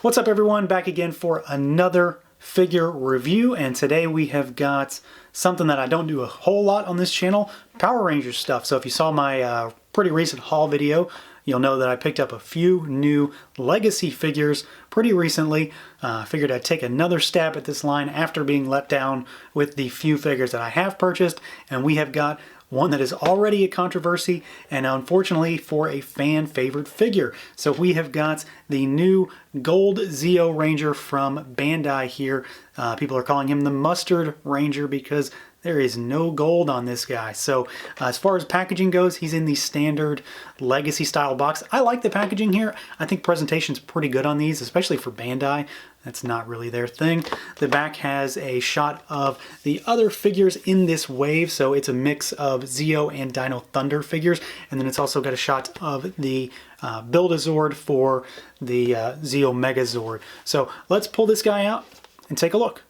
What's up everyone, back again for another figure review, and today we have got something that I don't do a whole lot on this channel, Power Rangers stuff. So if you saw my pretty recent haul video, you'll know that I picked up a few new Legacy figures pretty recently. Figured I'd take another stab at this line after being let down with the few figures that I have purchased, and we have got one that is already a controversy and unfortunately for a fan favorite figure. So we have got the new gold ZEO Ranger from Bandai here. People are calling him the Mustard Ranger because there is no gold on this guy. So as far as packaging goes, he's in the standard Legacy style box. I like the packaging here. I think presentation's pretty good on these, especially for Bandai. That's not really their thing. The back has a shot of the other figures in this wave, so it's a mix of ZEO and Dino Thunder figures, and then it's also got a shot of the Build-A-Zord for the ZEO Megazord. So let's pull this guy out and take a look.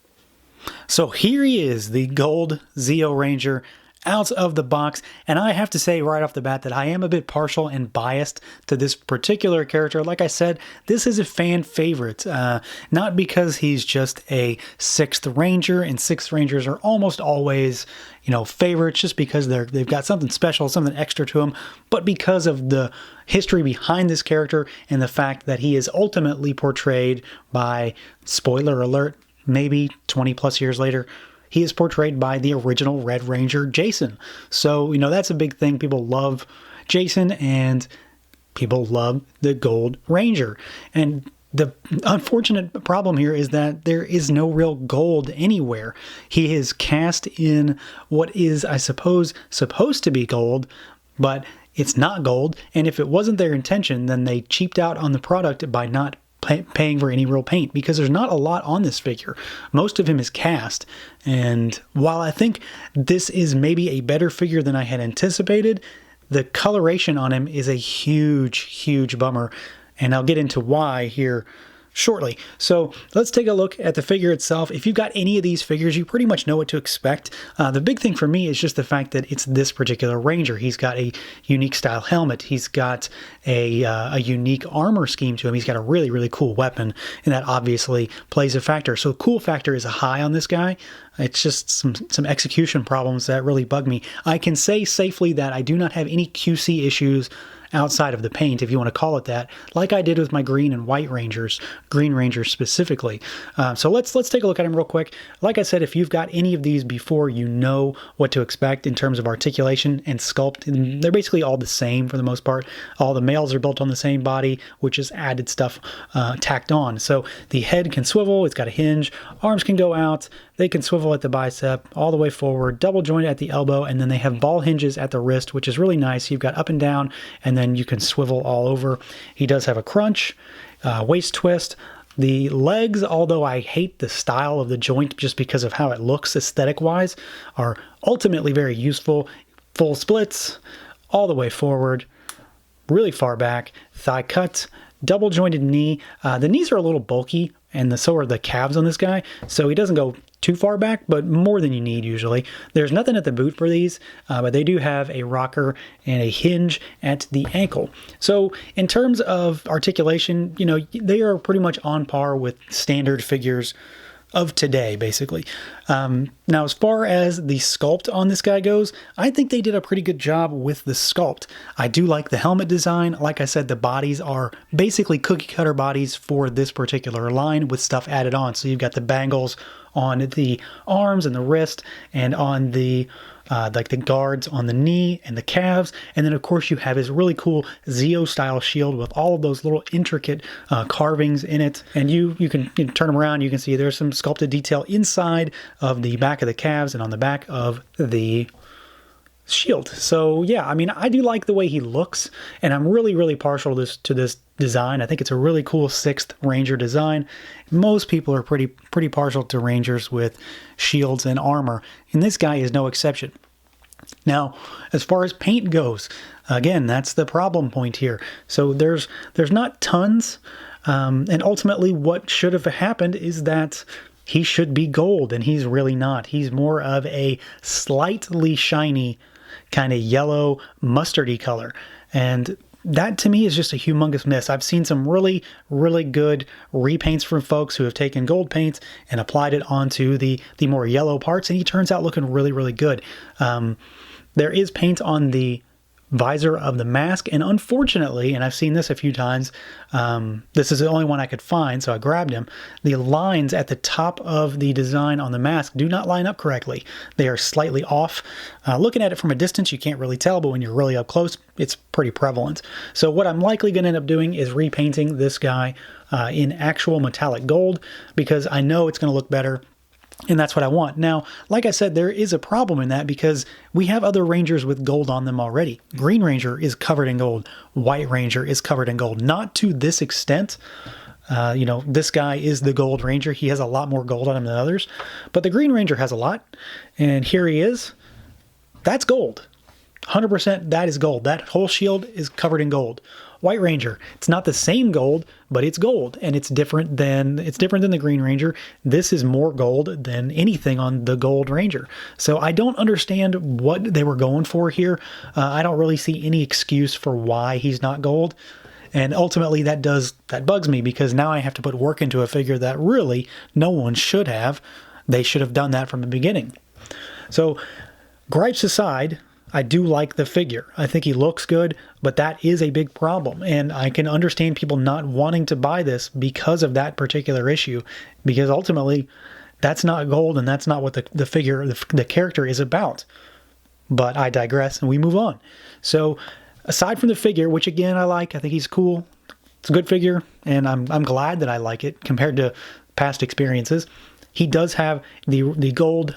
So here he is, the gold ZEO Ranger out of the box, and I have to say right off the bat that I am a bit partial and biased to this particular character. Like I said, this is a fan favorite, not because he's just a 6th Ranger, and 6th Rangers are almost always, you know, favorites just because they've got something special, something extra to them, but because of the history behind this character and the fact that he is ultimately portrayed by, spoiler alert, maybe 20 plus years later, he is portrayed by the original Red Ranger, Jason. So, you know, that's a big thing. People love Jason and people love the Gold Ranger. And the unfortunate problem here is that there is no real gold anywhere. He is cast in what is, I suppose, supposed to be gold, but it's not gold. And if it wasn't their intention, then they cheaped out on the product by not paying for any real paint, because there's not a lot on this figure. Most of him is cast, and while I think this is maybe a better figure than I had anticipated, the coloration on him is a huge bummer, and I'll get into why here shortly. So let's take a look at the figure itself. If you've got any of these figures, you pretty much know what to expect. The big thing for me is just the fact that it's this particular Ranger. He's got a unique style helmet. He's got a unique armor scheme to him. He's got a really cool weapon, and that obviously plays a factor. So cool factor is a high on this guy. It's just some execution problems that really bug me. I can say safely that I do not have any QC issues outside of the paint, if you want to call it that, like I did with my green and white Rangers, Green Rangers specifically. So let's take a look at him real quick. Like I said, if you've got any of these before, you know what to expect in terms of articulation and sculpt. And they're basically all the same for the most part. All the males are built on the same body, which is added stuff tacked on. So the head can swivel, it's got a hinge, arms can go out, they can swivel at the bicep, all the way forward, double jointed at the elbow, and then they have ball hinges at the wrist, which is really nice. You've got up and down, and then you can swivel all over. He does have a crunch, waist twist. The legs, although I hate the style of the joint just because of how it looks aesthetic-wise, are ultimately very useful. Full splits, all the way forward, really far back, thigh cut, double jointed knee. The knees are a little bulky, and so are the calves on this guy, so he doesn't go too far back, but more than you need usually. There's nothing at the boot for these, but they do have a rocker and a hinge at the ankle. So in terms of articulation, you know, they are pretty much on par with standard figures of today, basically. Now, as far as the sculpt on this guy goes, I think they did a pretty good job with the sculpt. I do like the helmet design. Like I said, the bodies are basically cookie cutter bodies for this particular line with stuff added on. So you've got the bangles on the arms and the wrist, and on the like the guards on the knee and the calves, and then of course you have his really cool ZEO style shield with all of those little intricate carvings in it. And you can turn them around, you can see there's some sculpted detail inside of the back of the calves and on the back of the shield. So yeah, I mean, I do like the way he looks, and I'm really partial to this design. I think it's a really cool 6th Ranger design. Most people are pretty partial to Rangers with shields and armor, and this guy is no exception. Now, as far as paint goes, again, that's the problem point here. So there's not tons, and ultimately what should have happened is that he should be gold, and he's really not. He's more of a slightly shiny kind of yellow mustardy color. And that to me is just a humongous miss. I've seen some really, really good repaints from folks who have taken gold paint and applied it onto the more yellow parts, and he turns out looking really, really good. There is paint on the visor of the mask, and unfortunately, and I've seen this a few times, this is the only one I could find, so I grabbed him. The lines at the top of the design on the mask do not line up correctly. They are slightly off. Looking at it from a distance, you can't really tell, but when you're really up close, it's pretty prevalent. So what I'm likely going to end up doing is repainting this guy in actual metallic gold, because I know it's going to look better. And that's what I want. Now, like I said, there is a problem in that because we have other Rangers with gold on them already. Green Ranger is covered in gold. White Ranger is covered in gold. Not to this extent. You know, this guy is the Gold Ranger. He has a lot more gold on him than others. But the Green Ranger has a lot. And here he is. That's gold. 100% that is gold. That whole shield is covered in gold. White Ranger, it's not the same gold, but it's gold, and it's different than the Green Ranger. This is more gold than anything on the Gold Ranger. So I don't understand what they were going for here. I don't really see any excuse for why he's not gold. And ultimately that bugs me, because now I have to put work into a figure that really no one should have. They should have done that from the beginning. So gripes aside, I do like the figure. I think he looks good, but that is a big problem. And I can understand people not wanting to buy this because of that particular issue, because ultimately that's not gold and that's not what the figure, the character is about. But I digress and we move on. So aside from the figure, which again I like, I think he's cool. It's a good figure, and I'm glad that I like it compared to past experiences. He does have the gold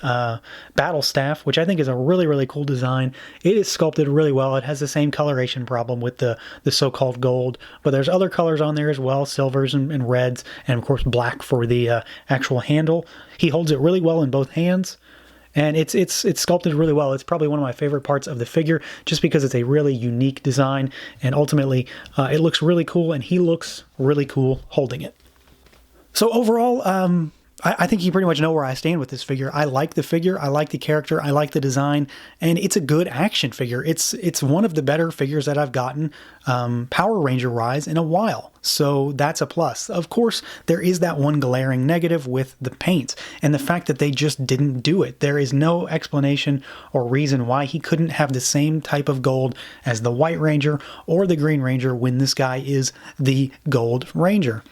battle staff, which I think is a really, really cool design. It is sculpted really well. It has the same coloration problem with the so-called gold, but there's other colors on there as well, silvers and reds, and of course black for the actual handle. He holds it really well in both hands, and it's sculpted really well. It's probably one of my favorite parts of the figure, just because it's a really unique design, and ultimately it looks really cool, and he looks really cool holding it. So overall, I think you pretty much know where I stand with this figure. I like the figure, I like the character, I like the design, and it's a good action figure. It's one of the better figures that I've gotten Power Ranger-wise in a while, so that's a plus. Of course, there is that one glaring negative with the paint, and the fact that they just didn't do it. There is no explanation or reason why he couldn't have the same type of gold as the White Ranger or the Green Ranger when this guy is the Gold Ranger.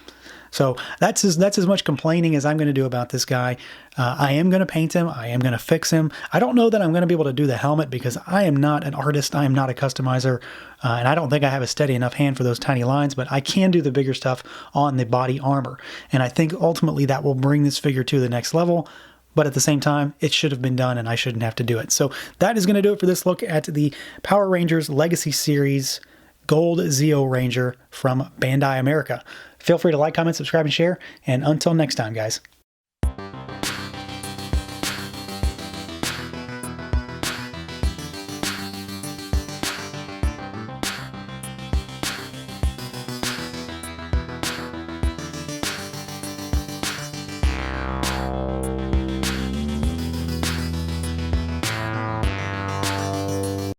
So that's as much complaining as I'm going to do about this guy. I am going to paint him. I am going to fix him. I don't know that I'm going to be able to do the helmet because I am not an artist. I am not a customizer. And I don't think I have a steady enough hand for those tiny lines, but I can do the bigger stuff on the body armor. And I think ultimately that will bring this figure to the next level. But at the same time, it should have been done and I shouldn't have to do it. So that is going to do it for this look at the Power Rangers Legacy Series Gold ZEO Ranger from Bandai America. Feel free to like, comment, subscribe, and share. And until next time, guys.